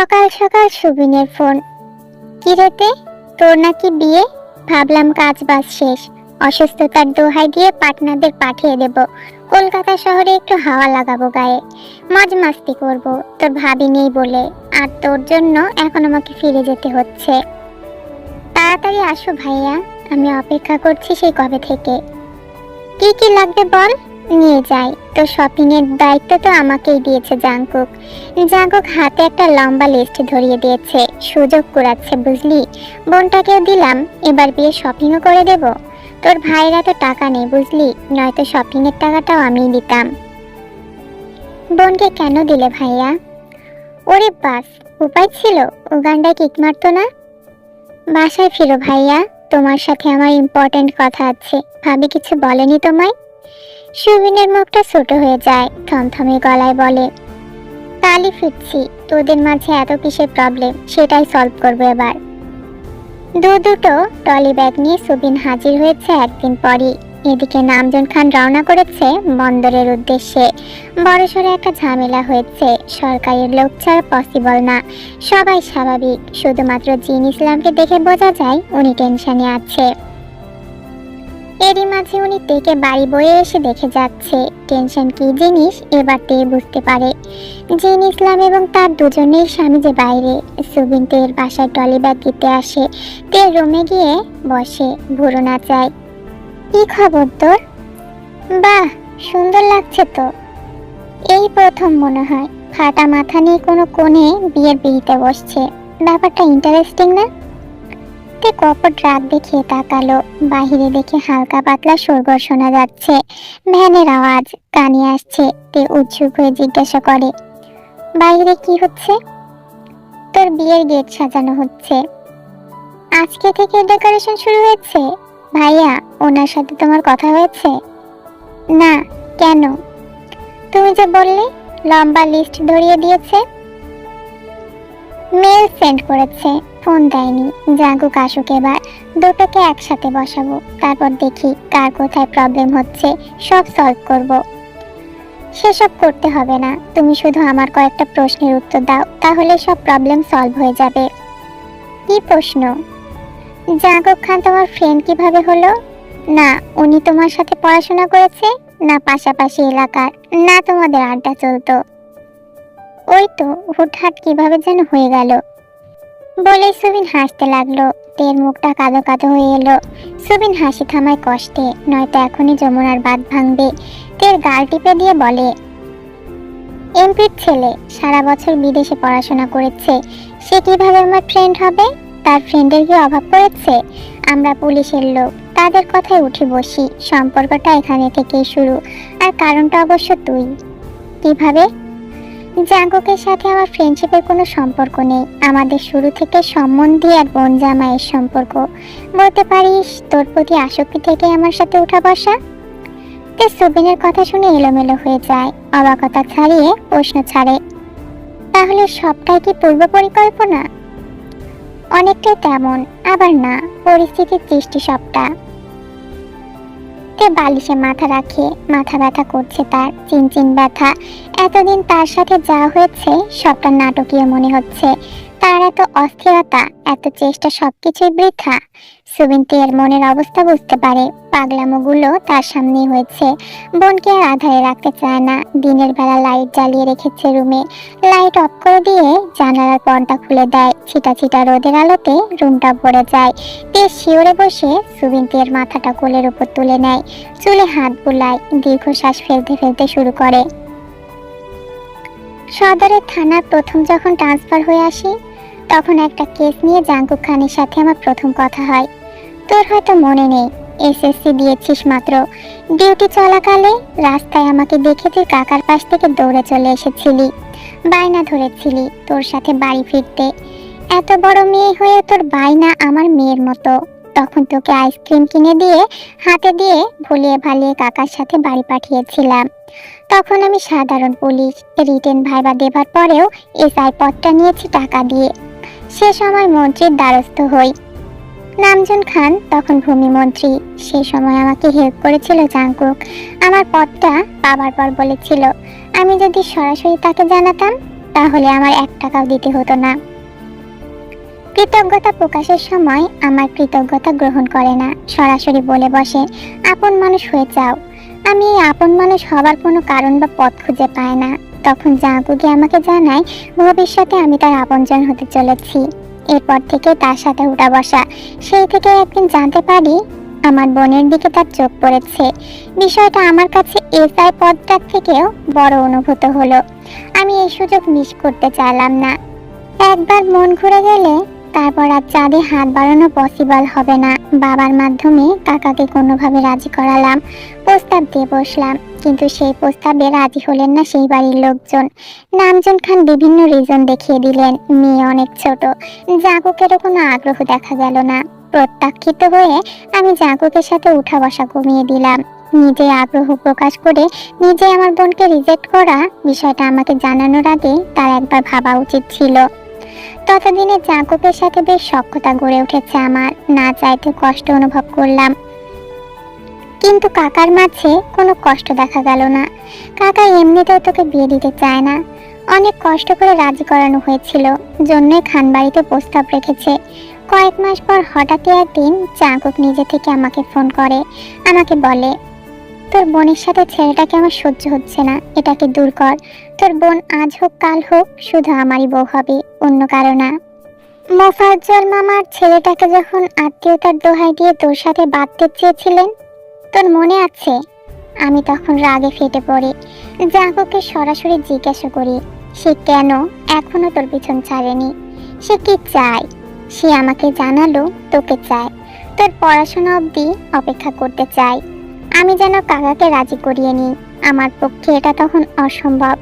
সকাল সকাল সুবিনের ফোন। কি রেতে, তোর নাকি বিয়ে? ভাবলাম কাজ বাজ শেষ, অসুস্থতার দোহাই দিয়ে পার্টনারদের পাঠিয়ে দেব কলকাতা শহরে, একটু হাওয়া লাগাবো গায়ে, মজ মাস্তি করব। তোর ভাবি নেই বলে, আর তোর জন্য এখন আমাকে ফিরে যেতে হচ্ছে। তাড়াতাড়ি আসো ভাইয়া, আমি অপেক্ষা করছি সেই কবে থেকে। কি কি লাগবে বল, নিয়ে যাই। তো শপিং এর দায়িত্ব তো আমাকেই দিয়েছে জাংকুক। জাংকুক হাতে একটা লম্বা লিস্ট ধরিয়ে দিয়েছে, সুযোগ কুড়াচ্ছে বুঝলি। বোনটাকেও দিলাম, এবার বিয়ে শপিংও করে দেব। তোর ভাইরা তো টাকা নেই বুঝলি, নয়তো শপিং এর টাকাটাও আমিই দিতাম। বোনকে কেন দিলে ভাইয়া? ওরে বাস, উপায় ছিল, উগান্ডায় কিক মারতো না। বাসায় ফিরো ভাইয়া, তোমার সাথে আমার ইম্পর্টেন্ট কথা আছে। ভাবি কিছু বলেনি তোমায়? সুবিনের মুখটা ছোট হয়ে যায়, থমথমে গলায় বলে, কালই ফিরছি। তোদের মাঝে এত কিসের প্রবলেম, সেটাই সলভ করবো এবার। দুটো টলি ব্যাগ নিয়ে সুবিন হাজির হয়েছে একদিন পরই। এদিকে নামজন খান রওনা করেছে বন্দরের উদ্দেশ্যে। বড়সড় একটা ঝামেলা হয়েছে, সরকারের লোক ছাড়া পসিবল না। সবাই স্বাভাবিক, শুধুমাত্র জিন ইসলামকে দেখে বোঝা যায় উনি টেনশনে আছে। এরই মাঝে উনি তেকে বাড়ি বয়ে এসে দেখে যাচ্ছে। টেনশন কি জিনিস এবার তে বুঝতে পারে। জিন ইসলাম এবং তার দুজনেই স্বামী যে বাইরে। সুবিন তের বাসায় টলি ব্যাগ দিতে আসে, তে রুমে গিয়ে বসে, ভুরু নাচায়। কি খবর তোর? বাহ, সুন্দর লাগছে তো। এই প্রথম মনে হয় ফাটা মাথা নিয়ে কোনো কোণে বিয়ের বিয়েতে বসছে। ব্যাপারটা ইন্টারেস্টিং না? তে কপট রাগ দেখিয়ে তাকালো। বাহিরে দেখে হালকা পাতলা শোরগোল শোনা যাচ্ছে, ভ্যানের আওয়াজ কানে আসছে। তে উৎসুক হয়ে জিজ্ঞাসা করে, বাইরে কি হচ্ছে? তোর বিয়ের গেট সাজানো হচ্ছে। আজকে থেকে ডেকোরেশন শুরু হয়েছে? ভাইয়া, ওনার সাথে তোমার কথা হয়েছে? না, কেন? তুমি যে বললে লম্বা লিস্ট ধরিয়ে দিয়েছে। মেল সেন্ড করেছে, ফোন দেয়নি। জাগুক আসুক এবার, দুটোকে একসাথে বসাবো, তারপর দেখি কার কোথায় প্রবলেম হচ্ছে, সব সলভ করব। সেসব করতে হবে না, তুমি শুধু আমার কয়েকটা প্রশ্নের উত্তর দাও, তাহলে সব প্রবলেম সলভ হয়ে যাবে। কি প্রশ্ন? জাগুক খান তোমার ফ্রেন্ড কিভাবে হলো? না উনি তোমার সাথে পড়াশোনা করেছে, না পাশাপাশি এলাকার, না তোমাদের আড্ডা চলতো? ওই তো হুটহাট কিভাবে যেন হয়ে গেল। বলে সুবিন হাসতে লাগলো। তের মুখটা কাঁদো কাঁদো হয়ে এলো। সুবিন হাসি থামায় কষ্টে, নয়তো এখনই যমুনার বাঁধ ভাঙবে। তের গাল টিপে দিয়ে বলে, এমপির ছেলে সারা বছর বিদেশে পড়াশোনা করেছে, সে কিভাবে আমার ফ্রেন্ড হবে? তার ফ্রেন্ডের কি অভাব পড়েছে? আমরা পুলিশের লোক, তাদের কথায় উঠে বসি। সম্পর্কটা এখানে থেকেই শুরু, আর কারণটা অবশ্য তুই। কিভাবে? জাঙ্কুকের সাথে আমার ফ্রেন্ডশিপের কোনো সম্পর্ক নেই, আমাদের শুরু থেকে সম্বন্ধী আর বোন জামাইয়ের সম্পর্ক। বলতে পারিস তোর প্রতি আসক্তি থেকে আমার সাথে উঠা বসা। তে সুবিনের কথা শুনে এলোমেলো হয়ে যায়, অবাকতা ছাড়িয়ে প্রশ্ন ছাড়ে, তাহলে সবটাই কি পূর্ব পরিকল্পনা? অনেকটাই তেমন, আবার না, পরিস্থিতির সৃষ্টি সবটা। তে বালিশে মাথা রাখে, মাথা ব্যথা করছে তার, চিনচিন ব্যথা। এতদিন তার সাথে যা হয়েছে সবটা নাটকীয় মনে হচ্ছে। তার এত অস্থিরতা, এত চেষ্টা, সবকিছুই বৃথা। সুবিন তের মনের অবস্থা বুঝতে পারে, পাগলামোগুলো তার সামনেই হয়েছে। বোনকে আর আধারে রাখতে চায় না। দিনের বেলা লাইট জ্বালিয়ে রেখেছে রুমে, লাইট অফ করে দিয়ে জানালার পর্দা খুলে দেয়। ছিটা ছিটা রোদের আলোতে রুমটা ভরে যায়। তে শিওরে বসে সুবিন তের মাথাটা কোলের উপর তুলে নেয়, চুলে হাত বুলায়, দীর্ঘশ্বাস ফেলতে ফেলতে শুরু করে, সদরের থানার প্রথম যখন ট্রান্সফার হয়ে আসি, তখন একটা কেস নিয়ে জাঙ্কুক খানের সাথে আমার প্রথম কথা হয়। তোর হয়তো মনে নেই, এসএসসি দিয়েছিস মাত্র। ডিউটি চলাকালে রাস্তায় আমাকে দেখে তুই কাকার পাশ থেকে দৌড়ে চলে এসেছিলি, বায়না ধরেছিলি তোর সাথে বাড়ি ফিরতে। এত বড় মেয়ে হয়ে তোর বায়না আমার মেয়ের মতো। তখন তোকে আইসক্রিম কিনে দিয়ে হাতে দিয়ে ভুলিয়ে ভালিয়ে কাকার সাথে বাড়ি পাঠিয়েছিলাম। তখন আমি সাধারণ পুলিশ, রিটেন ভাইবা দেবার পরেও এসআই পদটা নিয়েছি টাকা দিয়ে। সে সময় মন্ত্রীর দ্বারস্থ হই। নামজন খান তখন ভূমিমন্ত্রী, সে সময় আমাকে হেল্প করেছিল জাঙ্কুক। আমার পদটা পাবার পর বলেছিল, আমি যদি সরাসরি তাকে জানাতাম তাহলে আমার 1 টাকাও দিতে হতো না। কৃতজ্ঞতা প্রকাশের সময় আমার কৃতজ্ঞতা গ্রহণ করে না, সরাসরি বলে বসে, আপন মানুষ হয়ে যাও। আমি এই আপন মানুষ হবার কোনো কারণ বা পথ খুঁজে পাই না। তখন জাঙ্কুকে আমাকে জানায় ভবিষ্যতে আমি তার আপনজন হতে চলেছি। এরপর থেকে তার সাথে উঠা বসা। সেই থেকে একদিন জানতে পারি আমার বোনের দিকে তার চোখ পড়েছে। বিষয়টা আমার কাছে এসআই পদটার থেকেও বড় অনুভূত হলো। আমি এই সুযোগ মিস করতে চাইলাম না। একবার মন ঘুরে গেলে তারপর আর চাঁদে হাত বাড়ানো পসিবল হবে না। বাবার মাধ্যমে কাকাকে কোনোভাবে রাজি করালাম, প্রস্তাব দিয়ে বসলাম, কিন্তু সেই প্রস্তাবে রাজি হলেন না সেই বাড়ির লোকজন। নামজন খান বিভিন্ন রিজন দেখিয়ে দিলেন, মেয়ে অনেক ছোট, জাঁকুকেরও কোনো আগ্রহ দেখা গেল না। প্রত্যাখ্যিত হয়ে আমি জাঁকুকের সাথে উঠা বসা কমিয়ে দিলাম। নিজে আগ্রহ প্রকাশ করে নিজে আমার বোনকে রিজেক্ট করা, বিষয়টা আমাকে জানানোর আগে তার একবার ভাবা উচিত ছিল। ততদিনে জাঁকুকের সাথে বেশ সখ্যতা গড়ে উঠেছে আমার, না চাইতে কষ্ট অনুভব করলাম, কিন্তু কাকার মাঝে কোনো কষ্ট দেখা গেল না। কাকা এমনিতেও তোকে বিয়ে দিতে চায় না, অনেক কষ্ট করে রাজি করানো হয়েছিল, জন্যই খান বাড়িতে প্রস্তাব রেখেছে। কয়েক মাস পর হঠাৎই একদিন জাঁকুক নিজে থেকে আমাকে ফোন করে, আমাকে বলে, তোর বোনের সাথে ছেলেটাকে আমার সহ্য হচ্ছে না, এটাকে দূর কর। তোর বোন আজ হোক কাল হোক শুধু আমারই বউ হবে, অন্য কারো না। মোফাজ্জল মামার ছেলেটাকে যখন আত্মীয়তার দোহাই দিয়ে তোর সাথে বাঁধতে চেয়েছিলেন, তোর মনে আছে? আমি তখন রাগে ফেটে পড়ি। জাঁকুকে সরাসরি জিজ্ঞাসা করি, সে কেন এখনো তোর পিছন ছাড়েনি? সে কি চায়? সে আমাকে জানালো তোকে চায়, তোর পড়াশোনা অবধি অপেক্ষা করতে চায়। আমি যেন কাকাকে রাজি করিয়ে নিই। আমার পক্ষে এটা তখন অসম্ভব।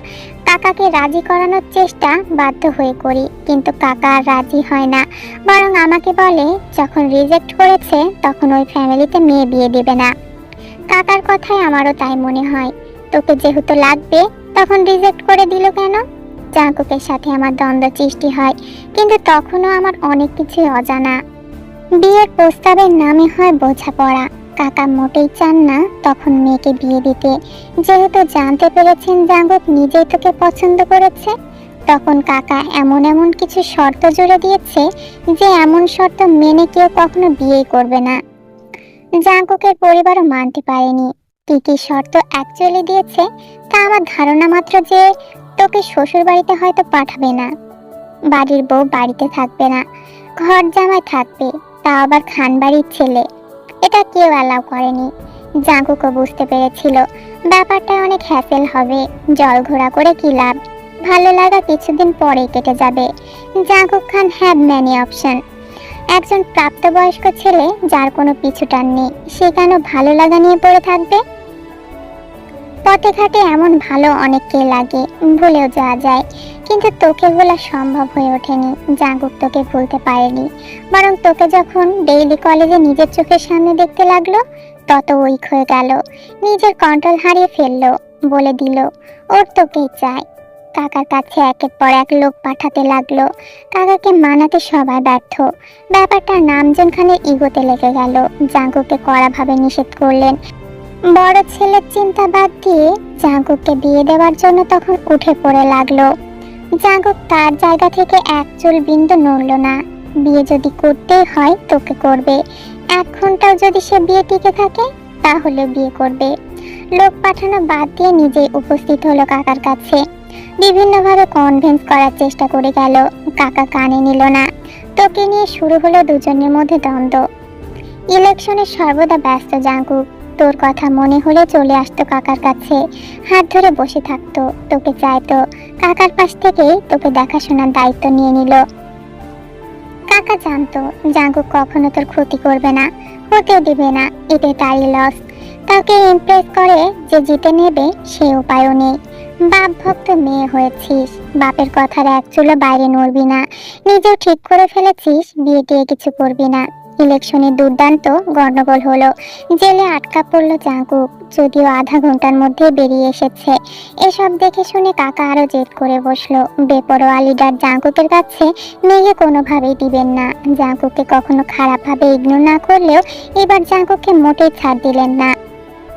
কাকাকে রাজি করানোর চেষ্টা বাধ্য হয়ে করি, কিন্তু কাকা আর রাজি হয় না, বরং আমাকে বলে যখন রিজেক্ট করেছে তখন ওই ফ্যামিলিতে মেয়ে বিয়ে দিবে না। কাকার কথায় আমারও তাই মনে হয়, তোকে যেহেতু লাগবে তখন রিজেক্ট করে দিল কেন? জাঁকুকের সাথে আমার দ্বন্দ্ব সৃষ্টি হয়, কিন্তু তখনও আমার অনেক কিছুই অজানা। বিয়ের প্রস্তাবের নামে হয় বোঝাপড়া। কাকা মোটেই চান না তখন মেয়েকে বিয়ে দিতে, যেহেতু জানতে পেরেছেন জাঙ্গুক নিজেই তোকে পছন্দ করেছে। তখন কাকা এমন এমন কিছু শর্ত জুড়ে দিয়েছে যে এমন শর্ত মেনে কেউ কখনো বিয়ে করবে না। জাঙ্কুকের পরিবারও মানতে পারেনি। কি কি শর্ত অ্যাকচুয়ালি দিয়েছে তা আমার ধারণা মাত্র যে তোকে শ্বশুর বাড়িতে হয়তো পাঠাবে না, বাড়ির বউ বাড়িতে থাকবে না, ঘর জামাই থাকবে, তা আবার খান বাড়ির ছেলে। এটা কেউ অ্যালাউ করেনি। জাঙ্কুকও বুঝতে পেরেছিল ব্যাপারটা অনেক হ্যাসেল হবে, জল ঘোলা করে কি লাভ, ভালো লাগা কিছুদিন পরেই কেটে যাবে। জাঙ্কুক খান হ্যাভ ম্যানি অপশন। একজন প্রাপ্তবয়স্ক ছেলে যার কোনো পিছুটান নেই, সে কেন ভালো লাগা নিয়ে পড়ে থাকবে? পথে ঘাটে এমন ভালো অনেককে লাগে, ভুলেও যাওয়া যায়, কিন্তু তোকে ভোলা সম্ভব হয়ে ওঠেনি। জাঙ্কুক তোকে ভুলতে পারেনি, বরং তোকে যখন ডেইলি কলেজে নিজের চোখের সামনে দেখতে লাগলো তত উইক হয়ে গেল, নিজের কন্ট্রোল হারিয়ে ফেললো, বলে দিল ওর তোকেই চাই। কাকার কাছে একের পর এক লোক পাঠাতে লাগলো। কাকাকে মানাতে সবাই ব্যর্থ। ব্যাপারটা নামজন খানের ইগোতে লেগে গেল। জাঙ্কুককে কড়াভাবে নিষেধ করলেন। বড় ছেলের চিন্তা বাদ দিয়ে জাঙ্কুককে বিয়ে দেওয়ার জন্য তখন উঠে পড়ে লাগলো। জাঙ্কুক তার জায়গা থেকে এক চুল বিন্দু নড়ল না। বিয়ে যদি করতেই হয় তোকে করবে, 1 ঘন্টাও যদি সে বিয়ে টিকে থাকে তাহলে বিয়ে করবে। লোক পাঠানো বাদ দিয়ে নিজেই উপস্থিত হলো কাকার কাছে। বিভিন্নভাবে কনভিন্স করার চেষ্টা করে গেল, কাকা কানে নিল না। তোকে নিয়ে শুরু হলো দুজনের মধ্যে দ্বন্দ্ব। ইলেকশনে সর্বদা ব্যস্ত জাঙ্কুক, তোর কথা মনে হলে চলে আসতো কাকার কাছে, হাত ধরে বসে থাকতো, তোকে চাইতো। কাকার পাশ থেকে তোকে দেখাশোনার দায়িত্ব নিয়ে নিল। কাকা জানতো জাঙ্কুক কখনো তোর ক্ষতি করবে না, হতেও দিবে না, এতে তারই লস। তাকে ইমপ্রেস করে যে জিতে নেবে সে উপায়ও নেই। বাপ ভক্ত মেয়ে হয়েছিস, বাপের কথার এক চুলো বাইরে নড়বি না। নিজেও ঠিক করে ফেলেছিস বিয়ে টিয়ে কিছু করবি না। ইলেকশনে দুর্দান্ত গন্ডগোল হলো, জেলে আটকা পড়লো জাঙ্কুক, যদিও আধা ঘন্টার মধ্যে বেরিয়ে এসেছে। এসব দেখে শুনে কাকা আরো জেদ করে বসলো। বেপরোয়া লিডার জাঙ্কুকের কাছে মেয়ে কোনোভাবেই দিবেন না। জাঙ্কুককে কখনো খারাপভাবে ইগনোর না করলেও এবার জাঙ্কুককে মোটেই ছাড় দিলেন না,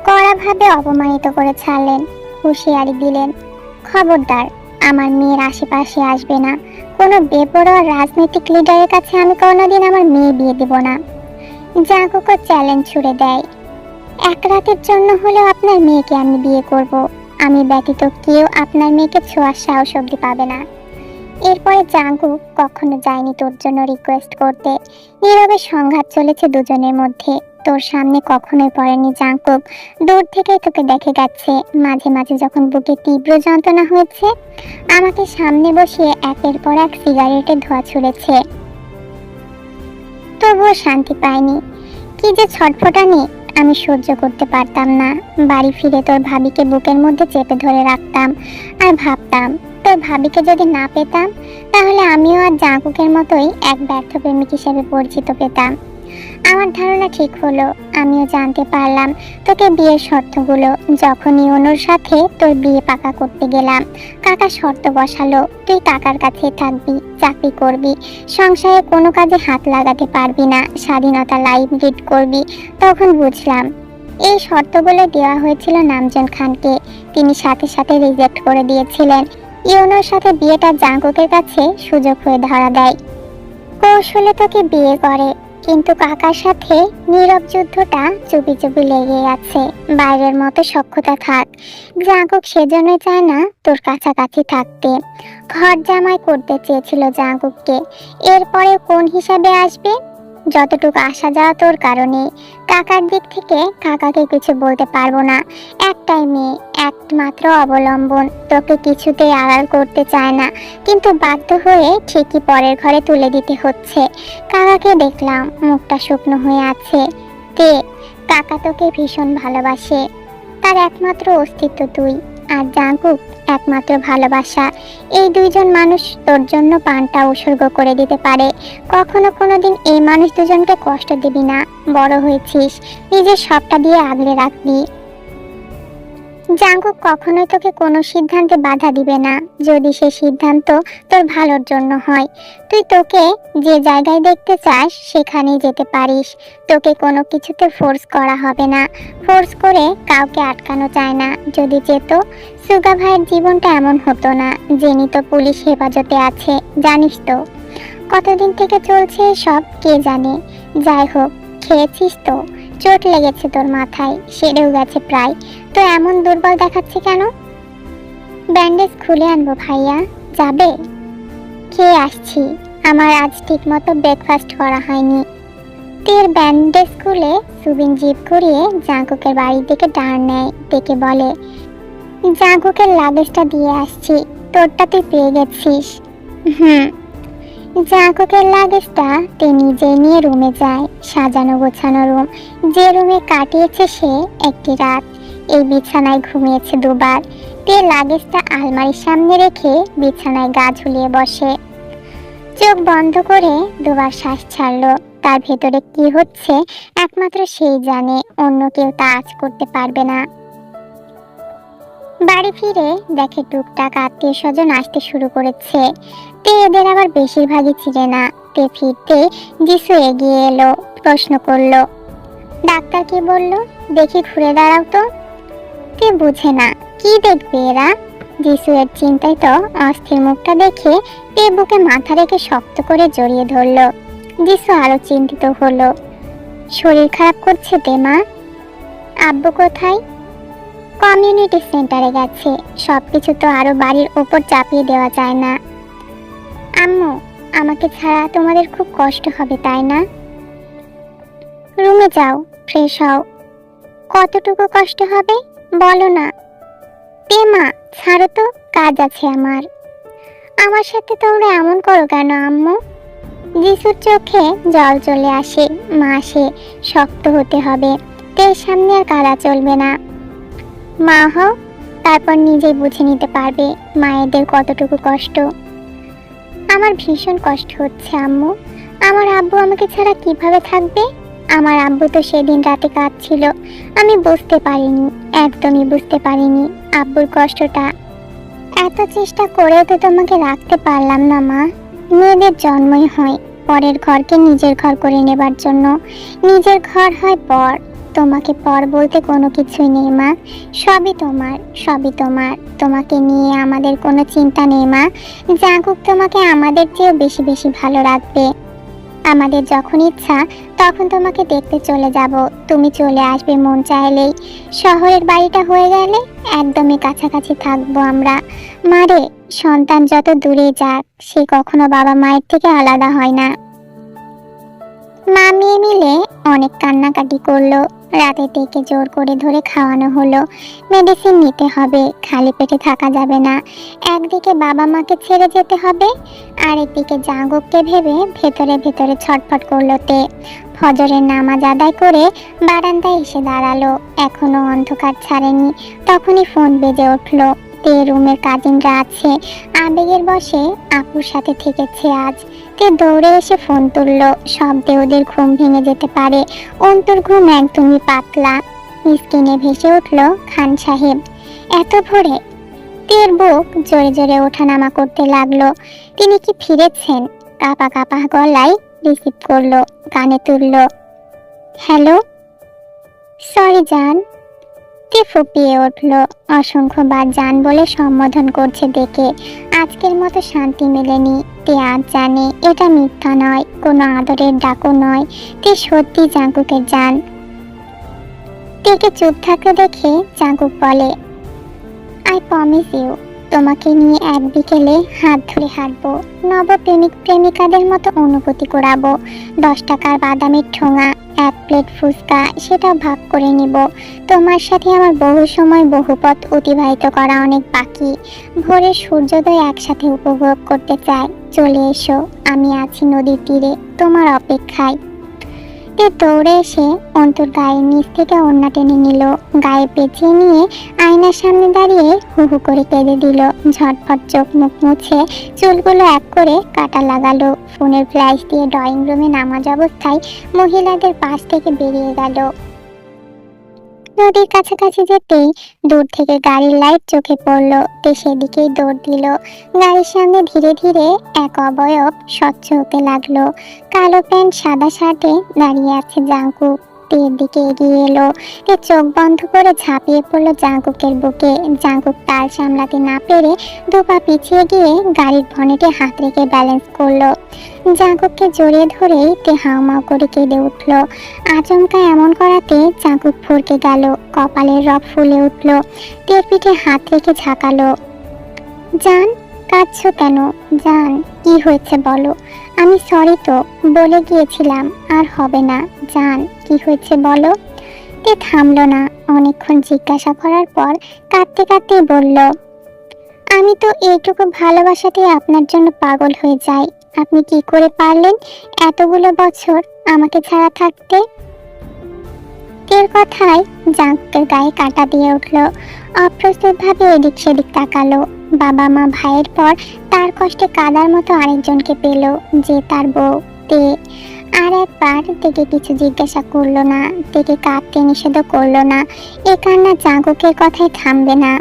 কড়াভাবে অপমানিত করে ছাড়লেন। হুঁশিয়ারি দিলেন, খবরদার আমার মেয়ের আশেপাশে আসবে না। কোনো বেপরোয়া রাজনৈতিক লিডারের কাছে আমি কোনোদিন আমার মেয়ে বিয়ে দেব না। জাঙ্কুকও চ্যালেঞ্জ ছুড়ে দেয়, এক রাতের জন্য হলেও আপনার মেয়েকে আমি বিয়ে করব। আমি ব্যতীত কেউ আপনার মেয়েকে ছোঁয়ার সাহস অবধি পাবে না। এরপরে জাঙ্কুক কখনো যায়নি তোর জন্য রিকোয়েস্ট করতে। নীরবে সংঘাত চলেছে দুজনের মধ্যে। তোর সামনে কখনোই পড়েনি জাঙ্কুক, দূর থেকেই তোকে দেখে গেছে। মাঝে মাঝে যখন বুকে তীব্র যন্ত্রণা হয়েছে, আমাকে সামনে বসিয়ে একের পর এক সিগারেটের ধোঁয়া ছুড়েছে, তবুও শান্তি পায়নি। কি যে ছটফটানি, আমি সহ্য করতে পারতাম না। বাড়ি ফিরে তোর ভাবিকে বুকের মধ্যে চেপে ধরে রাখতাম আর ভাবতাম, তোর ভাবিকে যদি না পেতাম তাহলে আমিও আর জাঙ্কুকের মতোই এক ব্যর্থ প্রেমিক হিসেবে পরিচিত পেতাম। আমার ধারণা ঠিক হলো। আমিও জানতে পারলাম তোকে বিয়ের শর্তগুলো। যখনই অনুর সাথে তোর বিয়ে পাকা করতে গেলাম, কাকা শর্ত বসালো, তুই কাকার কাছে থাকবি, চাকরি করবি, সংসারে কোনো কাজে হাত লাগাতে পারবি না, স্বাধীনতা লাইফ লিড করবি। তখন বুঝলাম এই শর্তগুলো দেওয়া হয়েছিল নামজন খানকে। তিনি সাথে সাথে রিজেক্ট করে দিয়েছিলেন। ইউনোর সাথে বিয়েটা জাঙ্কুকের কাছে সুযোগ হয়ে ধরা দেয়। কৌশলে তোকে বিয়ে করে, কিন্তু কাকার সাথে নীরব যুদ্ধটা চুপি চুপি লেগে আছে। বাইরের মতো সখ্যতা থাক, জাঙ্কুক সেজন্যই চায় না তোর কাছাকাছি থাকতে। ঘর জামাই করতে চেয়েছিল জাঙ্কুককে। এরপরে কোন হিসাবে আসবে? যতটুকু আসা যাওয়া তোর কারণে। কাকার দিক থেকে কাকাকে কিছু বলতে পারবো না। একটাই মেয়ে, একমাত্র অবলম্বন, তোকে কিছুতেই আড়াল করতে চায় না, কিন্তু বাধ্য হয়ে ঠিকই পরের ঘরে তুলে দিতে হচ্ছে। কাকাকে দেখলাম মুখটা শুকনো হয়ে আছে। কাকা তোকে ভীষণ ভালোবাসে, তার একমাত্র অস্তিত্ব তুই, আর জাঙ্কুক একমাত্র ভালোবাসা। এই দুইজন মানুষ তোর জন্য প্রাণটা উৎসর্গ করে দিতে পারে। কখনো কোনোদিন এই মানুষ দুজনকে কষ্ট দিবি না। বড় হয়েছিস, নিজের সবটা দিয়ে আগলে রাখবি। জাঙ্কুক কখনোই তোকে কোনো সিদ্ধান্তে বাধা দিবে না, যদি সে সিদ্ধান্ত তোর ভালোর জন্য হয়। তুই তোকে যে জায়গায় দেখতে চাস সেখানেই যেতে পারিস। তোকে কোনো কিছুতে ফোর্স করা হবে না। ফোর্স করে কাউকে আটকানো যায় না। যদি যেত, সুগা ভাইয়ের জীবনটা এমন হতো না। জেনি তো পুলিশ হেফাজতে আছে, জানিস তো। কতদিন থেকে চলছে এসব কে জানে। যাই হোক, খেয়েছিস তো? চোট লেগেছে তোর মাথায়, সেরেও গেছে প্রায়, তো এমন দুর্বল দেখাচ্ছে কেন? ব্যান্ডেজ খুলে আনবো ভাইয়া, যাবে? খেয়ে আসছি, আমার আজ ঠিক মতো ব্রেকফাস্ট করা হয়নি। তের ব্যান্ডেজ খুলে সুবিন জিপ করিয়ে জাঙ্কুকের বাড়ির দিকে দাঁড় নেয়। ডেকে বলে, জাঙ্কুকের লাগেজটা দিয়ে আসছি, তোরটা তুই পেয়ে গেছিস? জাঙ্কুকের লাগেজটা তে নিজে নিয়ে রুমে যায়। সাজানো গোছানো রুম, যে রুমে কাটিয়েছে সে একটি রাত। এই বিছানায় ঘুমিয়েছে দুবার। তে লাগেজটা আলমারির সামনে রেখে বিছানায় গা ঝুলিয়ে বসে। চোখ বন্ধ করে দুবার শ্বাস ছাড়লো। তার ভেতরে কি হচ্ছে একমাত্র সেই জানে, অন্য কেউ তা আজ করতে পারবে না। বাড়ি ফিরে দেখে টুকটাক আত্মীয় স্বজন আসতে শুরু করেছে। তে এদের আবার বেশিরভাগই চিনে না। তে ফিরতে যিশু এগিয়ে এলো, প্রশ্ন করলো, ডাক্তার কি বললো? দেখি ঘুরে দাঁড়াও তো। তে বুঝে না কি দেখবে এরা। যিশু এর চিন্তায় তো অস্থির মুখটা দেখে তে বুকে মাথা রেখে শক্ত করে জড়িয়ে ধরলো। যিশু আরো চিন্তিত হলো। শরীর খারাপ করছে তে মা? আব্বু কোথায়? কমিউনিটি সেন্টারে গেছে। সবকিছু তো আরো বাড়ির ওপর চাপিয়ে দেওয়া যায় না। আম্মু, আমাকে ছাড়া তোমাদের খুব কষ্ট হবে তাই না? রুমে যাও, ফ্রেশ হও। কতটুকু কষ্ট হবে বলো না। তে মা, ছাড়ো তো, কাজ আছে আমার। আমার সাথে তোমরা এমন করো কেন আম্মু? যিশুর চোখে জল চলে আসে। মা সে শক্ত হতে হবে। তের সামনে আর কারা চলবে না। মা হও, তারপর নিজেই বুঝে নিতে পারবে মায়েদের কতটুকু কষ্ট। আমার ভীষণ কষ্ট হচ্ছে আম্মু। আমার আব্বু আমাকে ছাড়া কিভাবে থাকবে? আমার আব্বু তো সেদিন রাতে কাঁদছিল। আমি বুঝতে পারিনি, একদমই বুঝতে পারিনি আব্বুর কষ্টটা। এত চেষ্টা করেও তো তোমাকে রাখতে পারলাম না মা। মেয়েদের জন্মই হয় পরের ঘরকে নিজের ঘর করে নেবার জন্য। নিজের ঘর হয় পর, তোমাকে পর বলতে কোনো কিছুই নেই মা। সবই তোমার, সবই তোমার। তোমাকে নিয়ে আমাদের কোনো চিন্তা নেই মা। জাঙ্কুক তোমাকে আমাদের চেয়েও বেশি বেশি ভালো রাখবে। আমাদের যখন ইচ্ছা তখন তোমাকে দেখতে চলে যাব। তুমি চলে আসবে মন চাইলেই। শহরের বাড়িটা হয়ে গেলে একদমই কাছাকাছি থাকবো আমরা। মারে, সন্তান যত দূরে যাক সে কখনো বাবা মায়ের থেকে আলাদা হয় না। মা মেয়ে মিলে অনেক কান্নাকাটি করলো। রাতে থেকে জোর করে ধরে খাওয়ানো হলো। মেডিসিন নিতে হবে, খালি পেটে থাকা যাবে না। একদিকে বাবা মাকে ছেড়ে যেতে হবে, আরেকদিকে জাঙ্গুককে ভেবে ভেতরে ভেতরে ছটফট করলো তে। ফজরের নামাজ আদায় করে বারান্দায় এসে দাঁড়ালো। এখনো অন্ধকার ছাড়েনি। তখনই ফোন বেজে উঠলো। তে রুমের কাজিনরা আছে, আবেগের বশে আপুর সাথে থেকেছে আজ। তে দৌড়ে এসে ফোন তুললো। শব্দে ওদের ঘুম ভেঙে যেতে পারে। অন্তর ঘুম একদমই পাতলা। স্ক্রিনে ভেসে উঠলো খান সাহেব। এত ভোরে? তের বুক জোরে জোরে ওঠানামা করতে লাগলো। তিনি কি ফিরেছেন? কাপা কাপা গলায় রিসিভ করলো, কানে তুললো। হ্যালো। সরি জান। তে ফুপিয়ে উঠলো। অসংখ্যবার জান বলে সম্বোধন করছে দেখে আজকের মতো শান্তি মেলেনি। তে আজ জানে এটা মিথ্যা নয়, কোনো আদরের ডাকও নয়। তে সত্যি জাঙ্কুকের জান। তেকে চুপ থাকতে দেখে জাঙ্কুক বলে, আই প্রমিস ইউ, তোমাকে নিয়ে এক বিকেলে হাত ধরে হাঁটবো। নব প্রেমিক প্রেমিকাদের মতো অনুভূতি করাবো। 10 টাকার বাদামের ঠোঙা, 1 প্লেট ফুচকা, সেটা ভাগ করে নিব। তোমার সাথে আমার বহু সময় বহু পথ অতিবাহিত করা অনেক বাকি। ভোরের সূর্যোদয় একসাথে উপভোগ করতে চাই। চলে এসো, আমি আছি নদীর তীরে তোমার অপেক্ষায়। তে দৌড়ে এসে অন্তর গায়ের নিচ থেকে ওড়না টেনে নিল। গায়ে পেঁচিয়ে নিয়ে আয়নার সামনে দাঁড়িয়ে হু হু করে কেঁদে দিল। ঝটফট চোখ মুখ মুছে চুলগুলো এক করে কাটা লাগালো। ফোনের ফ্ল্যাশ দিয়ে ড্রয়িং রুমে নামাজ অবস্থায় মহিলাদের পাশ থেকে বেরিয়ে গেল। নদীর কাছাকাছি যেতেই দূর থেকে গাড়ির লাইট চোখে পড়লো। তে সেদিকেই দৌড় দিল। গাড়ির সামনে ধীরে ধীরে এক অবয়ব স্বচ্ছ হতে লাগলো। কালো প্যান্ট সাদা শার্টে দাঁড়িয়ে আছে জাঙ্কুক। তের দিকে এগিয়ে এলো। তে চোখ বন্ধ করে ঝাঁপিয়ে পড়লো জাঙ্কুকের বুকে। জাঙ্কুক তাল সামলাতে না পেরে দুপা পিছিয়ে গিয়ে গাড়ির বনেটে হাত রেখে ব্যালেন্স করলো। জাঙ্কুককে জড়িয়ে ধরেই তে হাউমাউ করে কেঁদে উঠলো। আচমকা এমন করাতে জাঙ্কুক ফরকে গেল। কপালের রগ ফুলে উঠল। তের পিঠে হাত রেখে ঝাঁকালো। জান, কাঁদছো কেন? জান, কি হয়েছে বলো। আমি সরি তো, বলে গিয়েছিলাম, আর হবে না। জান, কি হয়েছে বলো। তে থামলো না। অনেকক্ষণ জিজ্ঞাসা করার পর কাঁদতে কাঁদতে বলল, আমি তো এইটুকু ভালোবাসাতে আপনার জন্য পাগল হয়ে যাই। আপনি কি করে পারলেন এতগুলো বছর আমাকে ছাড়া থাকতে? তের কথায় জাঙ্কুকের গায়ে কাঁটা দিয়ে উঠল। অপ্রস্তুত ভাবে এদিক সেদিক তাকালো। বাবা মা ভাইয়ের পর তার কষ্টে কাদার মতো আরেকজনকে পেল, যে তার বউ। তে আর একবার তেকে কিছু জিজ্ঞাসা করলো না। তেকে কাঁদতে নিষেধ করলো না। এ কান্না জাঙ্কুকের কথায় থামবে না।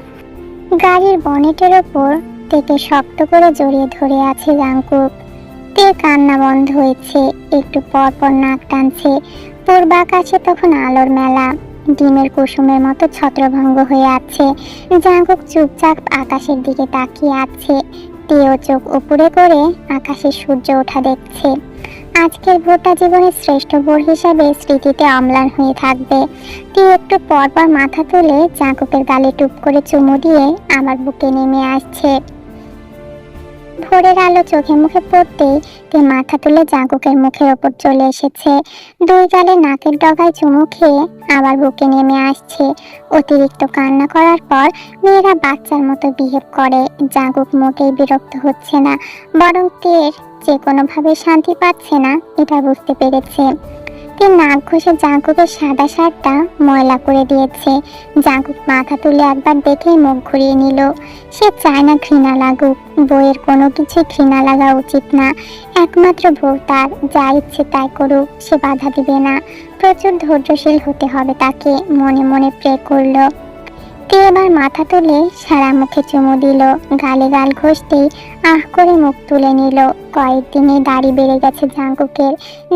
গাড়ির বনেটের ওপর তেকে শক্ত করে জড়িয়ে ধরে আছে জাঙ্কুক। তে কান্না বন্ধ হয়েছে। একটু পর পর নাক টানছে। পূর্ব আকাশে তখন আলোর মেলা। ডিমের কুসুমের মতো ছত্রভঙ্গ হয়ে আছে। জাঙ্কুক চুপচাপ আকাশের দিকে তাকিয়ে আছে। তেও চোখ উপরে করে আকাশে সূর্য ওঠা দেখছে। আজকের ভোরটা জীবনের শ্রেষ্ঠ ভোর হিসাবে স্মৃতিতে অম্লান হয়ে থাকবে। তে একটু পর পর মাথা তুলে জাঙ্কুকের গালে টুপ করে চুমু দিয়ে আমার বুকে নেমে আসছে। ভোরের আলো চোখে মুখে পড়তেই তে মাথা তুলে জাঙ্কুকের মুখের ওপর চলে এসেছে। দুই গালে নাকের ডগায় চুমু খেয়ে আবার বুকে নেমে আসছে। অতিরিক্ত কান্না করার পর মেয়েরা বাচ্চার মতো বিহেভ করে। জাঙ্কুক মোটেই বিরক্ত হচ্ছে না, বরং তের যে কোনোভাবে শান্তি পাচ্ছে না এটা বুঝতে পেরেছে। তে নাক ঘষে জাঙ্কুকের সাদা শার্টটা ময়লা করে দিয়েছে। জাঙ্কুক মাথা তুলে একবার দেখেই মুখ ঘুরিয়ে নিল। সে চায় না ঘৃণা লাগুক। বউয়ের কোনো কিছু ঘৃণা লাগা উচিত না। একমাত্র বউ তার, যা ইচ্ছে তাই করুক, সে বাধা দিবে না। প্রচুর ধৈর্যশীল হতে হবে তাকে, মনে মনে প্রে করলো। তে এবার মাথা তুলে সারা মুখে চুমু দিল। গালে গাল ঘষতেই আহ করে মুখ তুলে নিল। কয়েকদিনে দাড়ি বেড়ে গেছে জাঙ্কুকের।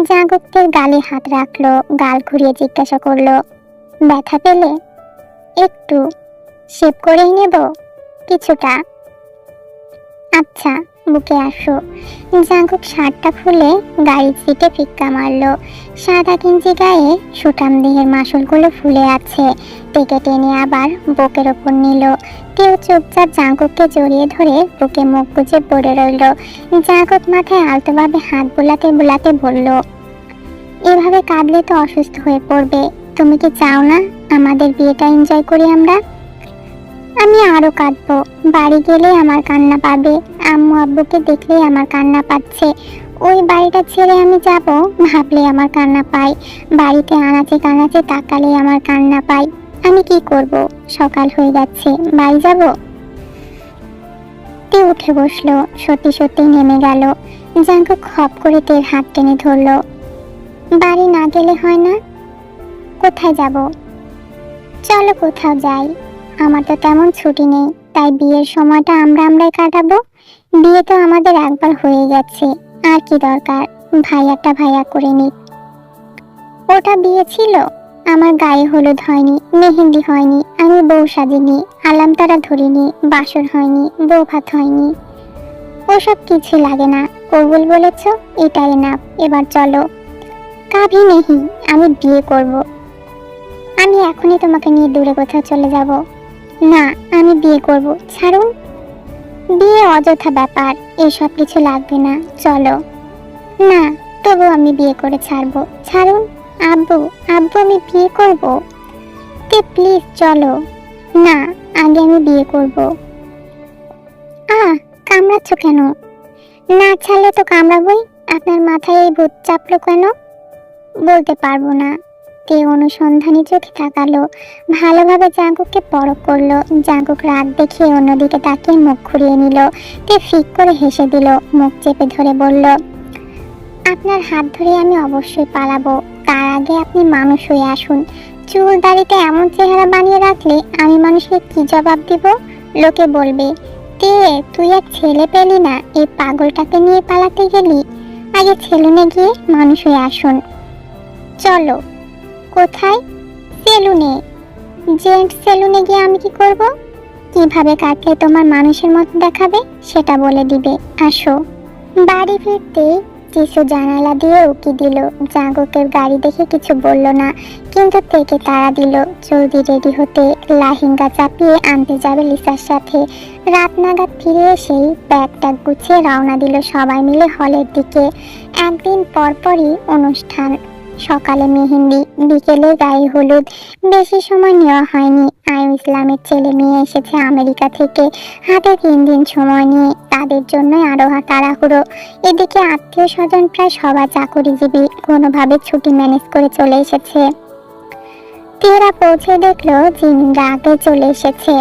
জাঙ্কুকের গালে হাত রাখলো, গাল ঘুরিয়ে জিজ্ঞাসা করলো, ব্যথা পেলে? একটু শেভ করেই নেব কিছুটা। আচ্ছা, বুকে আসো। জাঙ্কুক শার্টটা খুলে গাড়ির সিটে ফিক্কা মারলো। সাদা গেঞ্জি গায়ে সুঠাম দেহের মাসুলগুলো ফুলে আছে। টেকে টেনে আবার বুকের ওপর নিল। কেউ চুপচাপ জাঙ্কুককে জড়িয়ে ধরে বুকে মুখ গুজে পড়ে রইল। জাঙ্কুক মাথায় আলতোভাবে হাত বুলাতে বুলাতে বলল, এভাবে কাঁদলে তো অসুস্থ হয়ে পড়বে। তুমি কি চাও না আমাদের বিয়েটা এনজয় করি আমরা? আমি আরো কাঁদবো। বাড়ি গেলে আমার কান্না পাবে। আম্মু আব্বুকে দেখলেই আমার কান্না পাচ্ছে। ওই বাড়িটা ছেড়ে আমি যাব ভাবলে আমার কান্না পাই। বাড়িতে আনাচে কানাচে তাকালে আমার কান্না পাই। আমি কি করব? সকাল হয়ে যাচ্ছে, বাড়ি যাব। তে উঠে বসলো। সত্যি সত্যি নেমে গেল। জাঙ্কুক খপ করে তের হাত টেনে ধরলো। বাড়ি না গেলে হয় না? কোথায় যাব? চলো কোথাও যাই। আমার তো তেমন ছুটি নেই, তাই বিয়ের সময়টা আমরাই কাটাবো। বিয়ে তো আমাদের একবার হয়ে গেছে, আর কি দরকার ভাইয়া করে নিক। ওটা বিয়ে ছিল? আমার গায়ে হলুদ হয়নি, মেহেন্দি হয়নি, আমি বউ সাজিনি, আলামতারা ধরিনি, বাসর হয়নি, বউ ভাত হয়নি। ওসব কিছু লাগে না। কবুল বলেছ, এটাই না। এবার চলো। কাভি নেহি, আমি বিয়ে করব। আমি এখনই তোমাকে নিয়ে দূরে কোথাও চলে যাব। না, আমি বিয়ে করব। ছাড়ুন। বিয়ে অযথা ব্যাপার, এসব কিছু লাগবে না, চলো। না, তবু আমি বিয়ে করে ছাড়বো। ছাড়ুন। আব্বু, আমি বিয়ে করব। তে প্লিজ চলো। না, আগে আমি বিয়ে করব। কামড়াচ্ছ কেন? না ছাড়লে তো কামড়াবই। আপনার মাথায় এই ভূত চাপলো কেন? বলতে পারবো না। তে অনুসন্ধানী চোখে তাকালো। ভালোভাবে জাঙ্কুককে পরখ করলো। জাঙ্কুক রাগ দেখিয়ে অন্যদিকে তাকিয়ে মুখ ঘুরিয়ে নিল। তে ফিক করে হেসে দিল। মুখ চেপে ধরে বলল, আপনার হাত ধরে আমি অবশ্যই পালাবো। তার আগে আপনি মানুষ হয়ে আসুন। চুল দাড়িতে এমন চেহারা বানিয়ে রাখলে আমি মানুষকে কি জবাব দিব? লোকে বলবে, তে তুই এক ছেলে পেলি না, এই পাগলটাকে নিয়ে পালাতে গেলি। আগে সেলুনে গিয়ে মানুষ হয়ে আসুন। চলো। কোথায়? সেলুনে। জেন্টস সেলুনে গিয়ে আমি কি করব? কিভাবে কাটলে তোমার মানুষের মতো দেখাবে সেটা বলে দিবে। আসো। বাড়ি ফিরতে কিছু জানালা দিয়ে উকি দিল। জাঙ্কুকের গাড়ি দেখে কিছু বলল না, কিন্তু থেকে তাড়া দিল জলদি রেডি হতে। লাহেঙ্গা চাপিয়ে আনতে যাবে লিসার সাথে। রাত নাগাদ ফিরে এসেই ব্যাগটা গুছিয়ে রওনা দিল সবাই মিলে হলের দিকে। একদিন পরপরই অনুষ্ঠান। সকালে মেহেন্দি, বিকেলে গায়ে হলুদ। বেশি সময় নেওয়া হয়নি। আয়ু ইসলামের ছেলে মেয়ে এসেছে আমেরিকা থেকে। হাতে 3 দিন সময় নিয়ে। তাদের জন্য আরো তাড়াহুড়ো। এদিকে আত্মীয় স্বজন প্রায় সবাই চাকরিজীবী, কোনোভাবে ছুটি ম্যানেজ করে চলে এসেছে। তেরা পৌঁছে দেখলো জিমিনরা আগে চলে এসেছে।